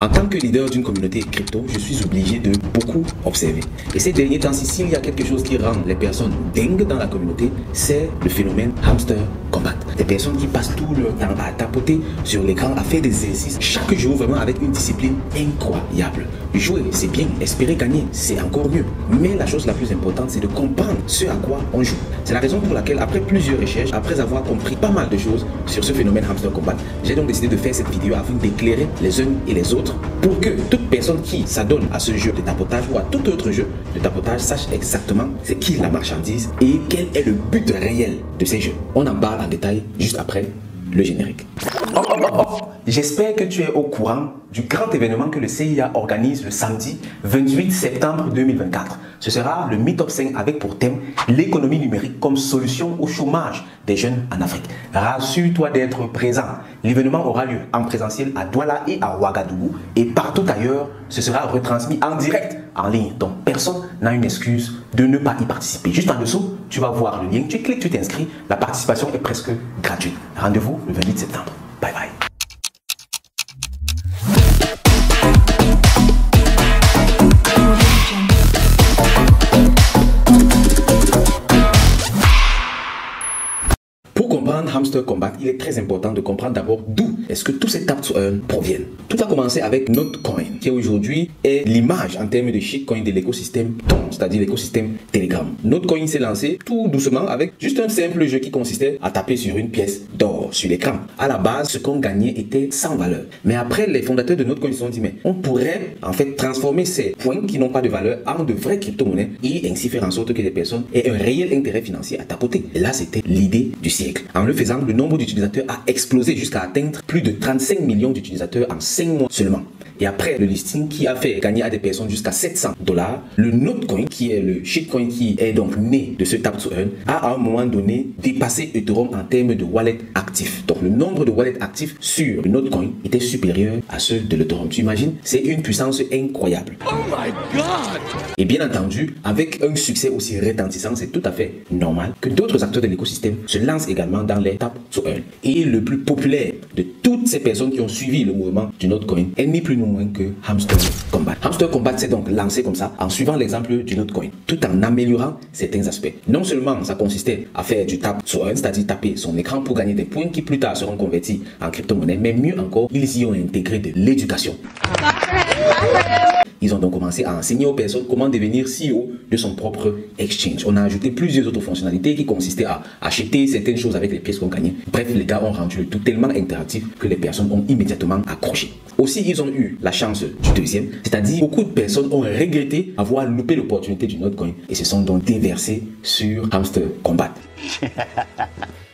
En tant que leader d'une communauté crypto, je suis obligé de beaucoup observer. Et ces derniers temps, s'il y a quelque chose qui rend les personnes dingues dans la communauté, c'est le phénomène hamster combat. Des personnes qui passent tout leur temps à tapoter sur l'écran, à faire des exercices chaque jour, vraiment avec une discipline incroyable. Jouer, c'est bien. Espérer gagner, c'est encore mieux. Mais la chose la plus importante, c'est de comprendre ce à quoi on joue. C'est la raison pour laquelle, après plusieurs recherches, après avoir compris pas mal de choses sur ce phénomène hamster combat, j'ai donc décidé de faire cette vidéo afin d'éclairer les uns et les autres pour que toute personne qui s'adonne à ce jeu de tapotage ou à tout autre jeu de tapotage sache exactement c'est qui la marchandise et quel est le but réel de ces jeux. On en parle en détail juste après le générique. J'espère que tu es au courant du grand événement que le CIA organise le samedi 28 septembre 2024. Ce sera le Meetup 5 avec pour thème l'économie numérique comme solution au chômage des jeunes en Afrique. Rassure-toi d'être présent. L'événement aura lieu en présentiel à Douala et à Ouagadougou et partout ailleurs, ce sera retransmis en direct en ligne. Donc personne n'a une excuse de ne pas y participer. Juste en dessous, tu vas voir le lien, tu cliques, tu t'inscris. La participation est presque gratuite. Rendez-vous le 28 septembre. Bye bye. Pour comprendre Hamster Combat, il est très important de comprendre d'abord d'où est-ce que tous ces tap to earn proviennent. Tout a commencé avec Notecoin, qui aujourd'hui est l'image en termes de shitcoin de l'écosystème Ton, c'est-à-dire l'écosystème Telegram. Notecoin s'est lancé tout doucement avec juste un simple jeu qui consistait à taper sur une pièce d'or sur l'écran. À la base, ce qu'on gagnait était sans valeur. Mais après, les fondateurs de Notecoin se sont dit, mais on pourrait en fait transformer ces points qui n'ont pas de valeur en de vraies crypto-monnaies et ainsi faire en sorte que les personnes aient un réel intérêt financier à tapoter. Et là, c'était l'idée du siècle. En le faisant, le nombre d'utilisateurs a explosé jusqu'à atteindre plus de 35 millions d'utilisateurs en 5 mois seulement. Et après le listing qui a fait gagner à des personnes jusqu'à $700, le Notecoin, qui est le shitcoin qui est donc né de ce tap to earn, a à un moment donné dépassé Ethereum en termes de wallet actifs. Donc le nombre de wallets actifs sur le Notecoin était supérieur à ceux de l'Ethereum. Tu imagines? C'est une puissance incroyable. Oh my God! Et bien entendu, avec un succès aussi retentissant, c'est tout à fait normal que d'autres acteurs de l'écosystème se lancent également dans les tap to earn. Et le plus populaire de toutes ces personnes qui ont suivi le mouvement du Notecoin est ni plus ni moins que Hamster Combat. Hamster Combat s'est donc lancé comme ça en suivant l'exemple du Notecoin, tout en améliorant certains aspects. Non seulement ça consistait à faire du tap to earn, c'est-à-dire taper son écran pour gagner des points qui plus tard seront convertis en crypto-monnaie, mais mieux encore, ils y ont intégré de l'éducation. Ils ont donc commencé à enseigner aux personnes comment devenir CEO de son propre exchange. On a ajouté plusieurs autres fonctionnalités qui consistaient à acheter certaines choses avec les pièces qu'on gagnait. Bref, les gars ont rendu le tout tellement interactif que les personnes ont immédiatement accroché. Aussi, ils ont eu la chance du deuxième, c'est-à-dire beaucoup de personnes ont regretté avoir loupé l'opportunité du Notecoin et se sont donc déversés sur Hamster Combat.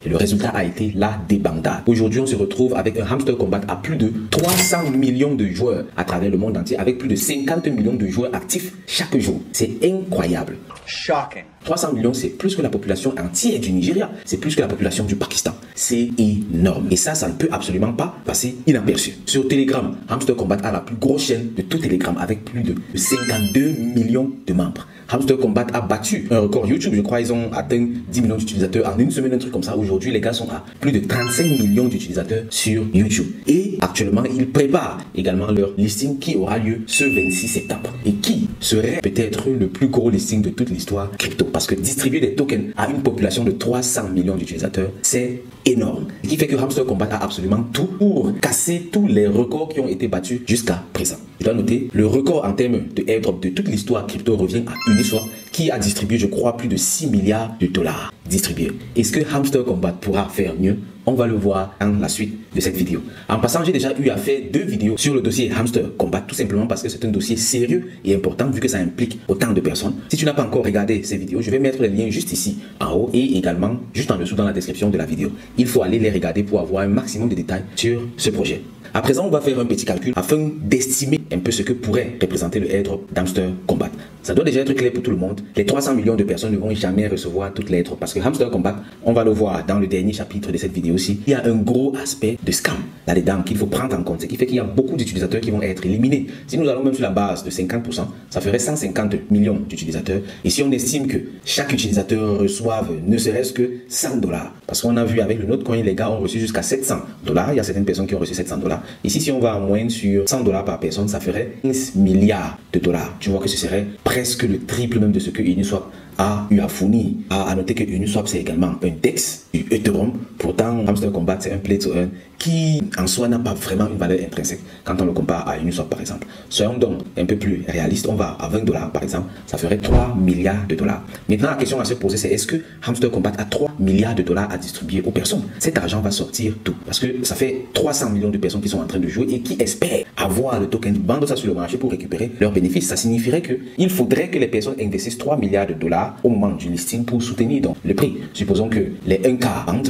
Et le résultat a été la débandade. Aujourd'hui, on se retrouve avec un Hamster Combat à plus de 300 millions de joueurs à travers le monde entier, avec plus de 50 millions de joueurs actifs chaque jour. C'est incroyable. Shocking. 300 millions, c'est plus que la population entière du Nigeria. C'est plus que la population du Pakistan. C'est énorme. Et ça ne peut absolument pas passer inaperçu. Sur Telegram, Hamster Combat a la plus grosse chaîne de tout Telegram avec plus de 52 millions de membres. Hamster Combat a battu un record YouTube. Je crois qu'ils ont atteint 10 millions d'utilisateurs en une semaine, un truc comme ça. Aujourd'hui, les gars sont à plus de 35 millions d'utilisateurs sur YouTube. Et actuellement, ils préparent également leur listing qui aura lieu ce 26 septembre. Et qui serait peut-être le plus gros listing de toute l'histoire crypto. Parce que distribuer des tokens à une population de 300 millions d'utilisateurs, c'est énorme. Ce qui fait que Hamster Combat a absolument tout pour casser tous les records qui ont été battus jusqu'à présent. Je dois noter, le record en termes de airdrop de toute l'histoire crypto revient à Uniswap qui a distribué, je crois, plus de 6 milliards de dollars distribués. Est-ce que Hamster Combat pourra faire mieux? On va le voir dans la suite de cette vidéo. En passant, j'ai déjà eu à faire 2 vidéos sur le dossier Hamster Combat, tout simplement parce que c'est un dossier sérieux et important vu que ça implique autant de personnes. Si tu n'as pas encore regardé ces vidéos, je vais mettre les liens juste ici en haut et également juste en dessous dans la description de la vidéo. Il faut aller les regarder pour avoir un maximum de détails sur ce projet. À présent, on va faire un petit calcul afin d'estimer un peu ce que pourrait représenter le airdrop d'Hamster Combat. Ça doit déjà être clair pour tout le monde. Les 300 millions de personnes ne vont jamais recevoir toutes les lettres parce que Hamster Combat, on va le voir dans le dernier chapitre de cette vidéo-ci, il y a un gros aspect de scam là-dedans qu'il faut prendre en compte. Ce qui fait qu'il y a beaucoup d'utilisateurs qui vont être éliminés. Si nous allons même sur la base de 50%, ça ferait 150 millions d'utilisateurs. Et si on estime que chaque utilisateur reçoive ne serait-ce que 100 $, parce qu'on a vu avec le Notcoin, les gars ont reçu jusqu'à 700 $. Il y a certaines personnes qui ont reçu 700 $. Ici, si on va en moyenne sur 100 $ par personne, ça ferait 15 milliards de dollars. Tu vois que ce serait presque le triple même de ce que Uniswap a eu à fournir. À noter que Uniswap, c'est également un DEX, du Ethereum. Pourtant, Hamster Combat, c'est un play to earn qui, en soi, n'a pas vraiment une valeur intrinsèque quand on le compare à Uniswap, par exemple. Soyons donc un peu plus réalistes. On va à 20 $, par exemple, ça ferait 3 milliards de dollars. Maintenant, la question à se poser, c'est est-ce que Hamster Combat a 3 milliards de dollars à distribuer aux personnes? Cet argent va sortir d'où? Parce que ça fait 300 millions de personnes qui sont en train de jouer et qui espèrent avoir le token, vendre ça sur le marché pour récupérer leurs bénéfices. Ça signifierait qu'il faudrait que les personnes investissent 3 milliards de dollars au moment du listing pour soutenir donc le prix. Supposons que les 1K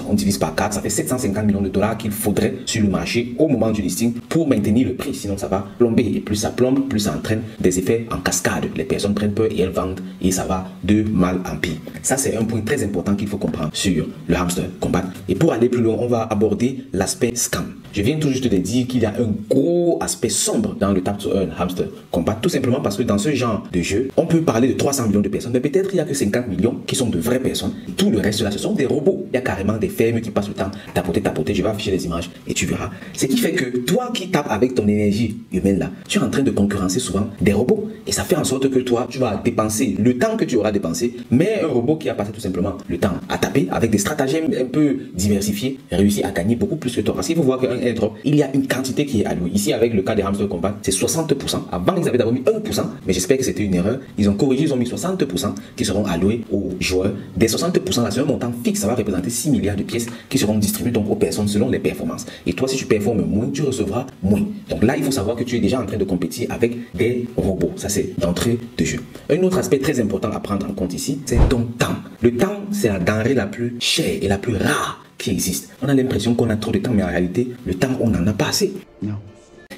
on divise par 4, ça fait 750 millions de dollars qu'il faudrait sur le marché au moment du listing pour maintenir le prix. Sinon, ça va plomber. Et plus ça plombe, plus ça entraîne des effets en cascade. Les personnes prennent peur et elles vendent et ça va de mal en pire. Ça, c'est un point très important qu'il faut comprendre sur le Hamster Combat. Et pour aller plus loin, on va aborder l'aspect scam. Je viens tout juste de dire qu'il y a un gros aspect sombre dans le Tap to Earn Hamster Combat, tout simplement parce que dans ce genre de jeu, on peut parler de 300 millions de personnes, mais peut-être il n'y a que 50 millions qui sont de vraies personnes. Tout le reste là, ce sont des robots. Il y a carrément des fermes qui passent le temps à tapoter. Je vais afficher les images et tu verras. Ce qui fait que toi qui tapes avec ton énergie humaine là, tu es en train de concurrencer souvent des robots. Et ça fait en sorte que toi, tu vas dépenser le temps que tu auras dépensé, mais un robot qui a passé tout simplement le temps à taper avec des stratagèmes un peu diversifiés, réussit à gagner beaucoup plus que toi. Parce qu'il faut voir qu'un airdrop, il y a une quantité qui est allouée. Ici, avec le cas des Hamster Combat, c'est 60%. Avant, ils avaient d'abord mis 1%, mais j'espère que c'était une erreur. Ils ont corrigé, ils ont mis 60% qui seront alloués aux joueurs. Des 60%, là, c'est un montant fixe, ça va représenter 6 milliards de pièces qui seront distribuées donc aux personnes selon les performances. Et toi, si tu performes moins, tu recevras moins. Donc là, il faut savoir que tu es déjà en train de compétir avec des robots. Ça, c'est d'entrée de jeu. Un autre aspect très important à prendre en compte ici, c'est ton temps. Le temps, c'est la denrée la plus chère et la plus rare qui existe. On a l'impression qu'on a trop de temps, mais en réalité, le temps, on n'en a pas assez. Non.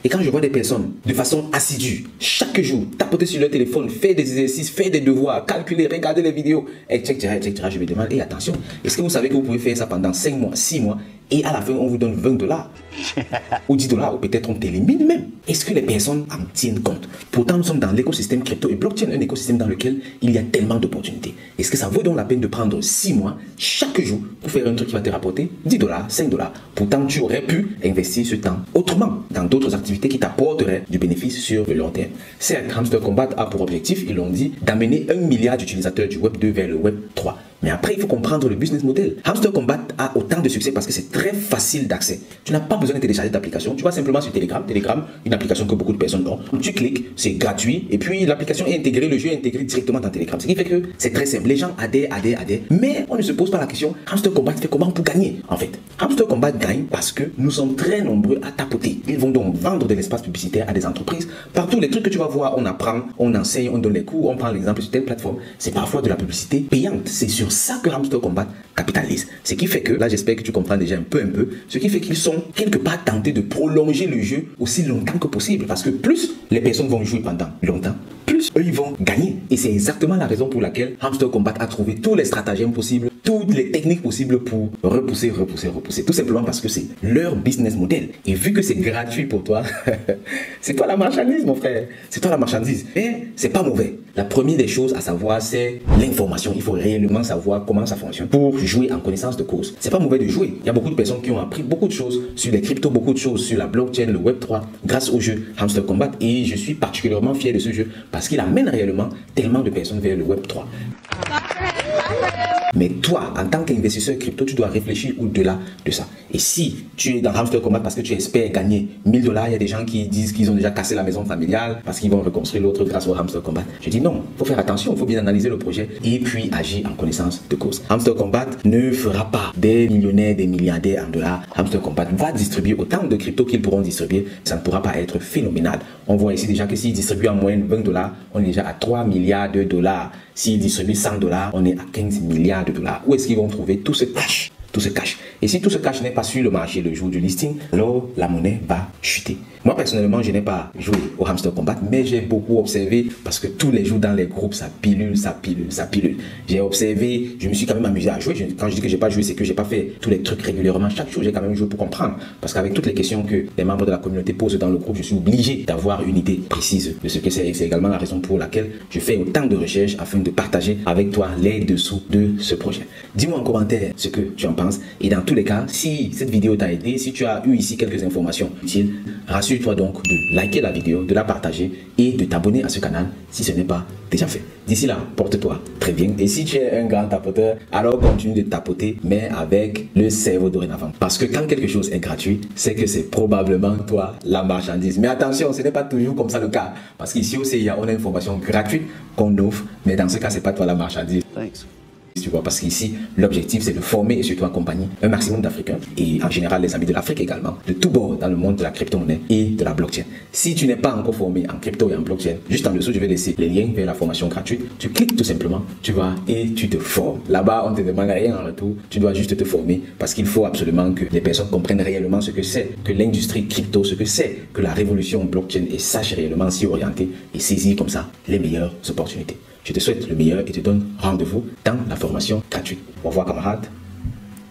Et quand je vois des personnes de façon assidue, chaque jour, tapoter sur leur téléphone, faire des exercices, faire des devoirs, calculer, regarder les vidéos, etc., je me demande, et attention, est-ce que vous savez que vous pouvez faire ça pendant 5 mois, 6 mois, et à la fin, on vous donne 20 $, ou 10 $, ou peut-être on t'élimine même. Est-ce que les personnes en tiennent compte? Pourtant, nous sommes dans l'écosystème crypto et blockchain, un écosystème dans lequel il y a tellement d'opportunités. Est-ce que ça vaut donc la peine de prendre 6 mois, chaque jour, pour faire un truc qui va te rapporter 10 $, 5 $? Pourtant, tu aurais pu investir ce temps autrement, dans d'autres activités qui t'apporteraient du bénéfice sur le long terme. Certes, Hamster Combat a pour objectif, ils l'ont dit, d'amener 1 milliard d'utilisateurs du Web 2 vers le Web 3. Mais après, il faut comprendre le business model. Hamster Combat a autant de succès parce que c'est très facile d'accès. Tu n'as pas besoin de télécharger d'application. Tu vas simplement sur Telegram. Telegram, une application que beaucoup de personnes ont. Tu cliques, c'est gratuit. Et puis, l'application est intégrée, le jeu est intégré directement dans Telegram. Ce qui fait que c'est très simple. Les gens adhèrent. Mais on ne se pose pas la question, Hamster Combat fait comment pour gagner? En fait, Hamster Combat gagne parce que nous sommes très nombreux à tapoter. Ils vont donc vendre de l'espace publicitaire à des entreprises. Partout, les trucs que tu vas voir, on apprend, on enseigne, on donne les cours, on prend l'exemple sur telle plateforme. C'est parfois de la publicité payante. C'est sur ça que Hamster Combat capitalise. Ce qui fait que, là j'espère que tu comprends déjà un peu, ce qui fait qu'ils sont quelque part tentés de prolonger le jeu aussi longtemps que possible. Parce que plus les personnes vont jouer pendant longtemps, plus eux ils vont gagner. Et c'est exactement la raison pour laquelle Hamster Combat a trouvé tous les stratagèmes possibles, toutes les techniques possibles pour repousser. Tout simplement parce que c'est leur business model. Et vu que c'est gratuit pour toi, c'est toi la marchandise mon frère. C'est toi la marchandise. Et c'est pas mauvais. La première des choses à savoir, c'est l'information. Il faut réellement savoir comment ça fonctionne pour jouer en connaissance de cause. C'est pas mauvais de jouer. Il y a beaucoup de personnes qui ont appris beaucoup de choses sur les cryptos, beaucoup de choses sur la blockchain, le Web 3, grâce au jeu Hamster Combat. Et je suis particulièrement fier de ce jeu parce qu'il amène réellement tellement de personnes vers le Web 3. Mais toi, en tant qu'investisseur crypto, tu dois réfléchir au-delà de ça. Et si tu es dans Hamster Combat parce que tu espères gagner 1000 $, il y a des gens qui disent qu'ils ont déjà cassé la maison familiale parce qu'ils vont reconstruire l'autre grâce au Hamster Combat. Je dis non, il faut faire attention, il faut bien analyser le projet et puis agir en connaissance de cause. Hamster Combat ne fera pas des millionnaires, des milliardaires en dollars. Hamster Combat va distribuer autant de crypto qu'ils pourront distribuer. Ça ne pourra pas être phénoménal. On voit ici déjà que s'ils distribuent en moyenne 20 $, on est déjà à 3 milliards de dollars. S'ils distribuent 100 $, on est à 15 milliards de dollars. Où est-ce qu'ils vont trouver tout ce cash? tout ce cash. Et si tout ce cash n'est pas sur le marché le jour du listing, alors la monnaie va chuter. Moi, personnellement, je n'ai pas joué au Hamster Combat, mais j'ai beaucoup observé parce que tous les jours dans les groupes, ça pilule, ça pilule, ça pilule. J'ai observé, je me suis quand même amusé à jouer. Quand je dis que j'ai pas joué, c'est que j'ai pas fait tous les trucs régulièrement. Chaque jour, j'ai quand même joué pour comprendre. Parce qu'avec toutes les questions que les membres de la communauté posent dans le groupe, je suis obligé d'avoir une idée précise de ce que c'est. Et c'est également la raison pour laquelle je fais autant de recherches afin de partager avec toi les dessous de ce projet. Dis-moi en commentaire ce que tu en penses. Et dans tous les cas, si cette vidéo t'a aidé, si tu as eu ici quelques informations utiles, rassure-toi donc de liker la vidéo, de la partager et de t'abonner à ce canal si ce n'est pas déjà fait. D'ici là, porte-toi très bien. Et si tu es un grand tapoteur, alors continue de tapoter, mais avec le cerveau dorénavant. Parce que quand quelque chose est gratuit, c'est que c'est probablement toi la marchandise. Mais attention, ce n'est pas toujours comme ça le cas. Parce qu'ici au CIA, on a une formation gratuite qu'on offre, mais dans ce cas, c'est pas toi la marchandise. Thanks. Tu vois, parce qu'ici, l'objectif, c'est de former et surtout accompagner un maximum d'Africains et en général les amis de l'Afrique également, de tout bord dans le monde de la crypto-monnaie et de la blockchain. Si tu n'es pas encore formé en crypto et en blockchain, juste en dessous, je vais laisser les liens vers la formation gratuite. Tu cliques tout simplement, tu vas et tu te formes. Là-bas, on ne te demande rien en retour, tu dois juste te former parce qu'il faut absolument que les personnes comprennent réellement ce que c'est que l'industrie crypto, ce que c'est que la révolution blockchain et sachent réellement s'y orienter et saisir comme ça les meilleures opportunités. Je te souhaite le meilleur et te donne rendez-vous dans la formation gratuite. Au revoir camarades.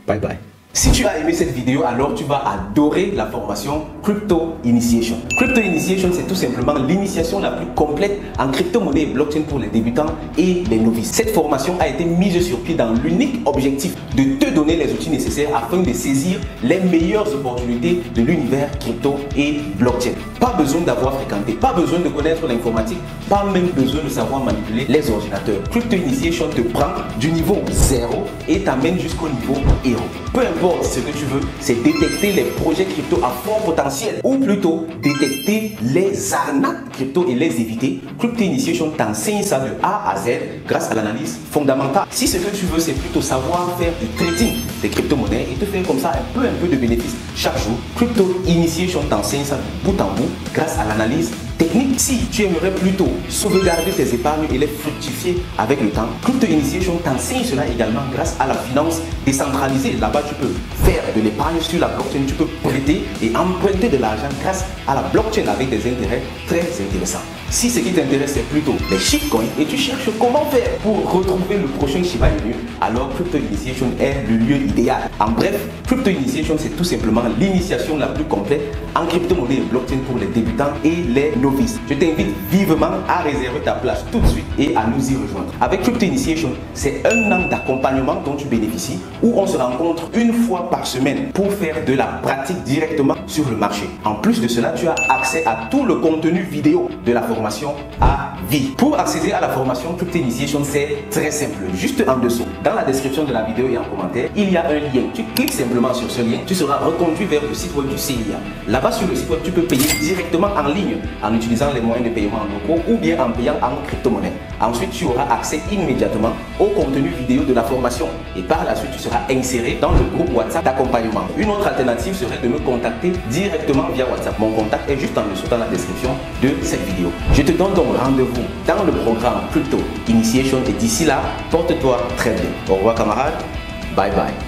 Bye bye. Si tu as aimé cette vidéo, alors tu vas adorer la formation Crypto Initiation. Crypto Initiation, c'est tout simplement l'initiation la plus complète en crypto-monnaie et blockchain pour les débutants et les novices. Cette formation a été mise sur pied dans l'unique objectif de te donner les outils nécessaires afin de saisir les meilleures opportunités de l'univers crypto et blockchain. Pas besoin d'avoir fréquenté, pas besoin de connaître l'informatique, pas même besoin de savoir manipuler les ordinateurs. Crypto Initiation te prend du niveau 0 et t'amène jusqu'au niveau héros. Peu importe ce que tu veux, c'est détecter les projets crypto à fort potentiel ou plutôt détecter les arnaques crypto et les éviter. Crypto Initiation t'enseigne ça de A à Z grâce à l'analyse fondamentale. Si ce que tu veux, c'est plutôt savoir faire du trading des crypto-monnaies et te faire comme ça un peu de bénéfices chaque jour, Crypto Initiation t'enseigne ça de bout en bout grâce à l'analyse technique. Si tu aimerais plutôt sauvegarder tes épargnes et les fructifier avec le temps, Crypto Initiation t'enseigne cela également grâce à la finance décentralisée. Là-bas, tu peux faire de l'épargne sur la blockchain, tu peux prêter et emprunter de l'argent grâce à la blockchain avec des intérêts très intéressants. Si ce qui t'intéresse c'est plutôt les shitcoins et tu cherches comment faire pour retrouver le prochain Shiba Inu, alors Crypto Initiation est le lieu idéal. En bref, Crypto Initiation c'est tout simplement l'initiation la plus complète en crypto-monnaie et blockchain pour les débutants et les novices. Je t'invite vivement à réserver ta place tout de suite et à nous y rejoindre. Avec Crypto Initiation, c'est un an d'accompagnement dont tu bénéficies où on se rencontre une fois par semaine pour faire de la pratique directement sur le marché. En plus de cela, tu as accès à tout le contenu vidéo de la formation à vie. Pour accéder à la formation Crypto Initiation, c'est très simple. Juste en dessous, dans la description de la vidéo et en commentaire, il y a un lien. Tu cliques simplement sur ce lien, tu seras reconduit vers le site web du CIA. Là-bas sur le site web, tu peux payer directement en ligne en utilisant les moyens de paiement en locaux ou bien en payant en crypto-monnaie. Ensuite, tu auras accès immédiatement au contenu vidéo de la formation et par la suite, tu seras inséré dans le groupe WhatsApp d'accompagnement. Une autre alternative serait de me contacter directement via WhatsApp. Mon contact est juste en dessous dans la description de cette vidéo. Je te donne donc rendez-vous dans le programme Crypto Initiation et d'ici là, porte-toi très bien. Au revoir camarades, bye bye.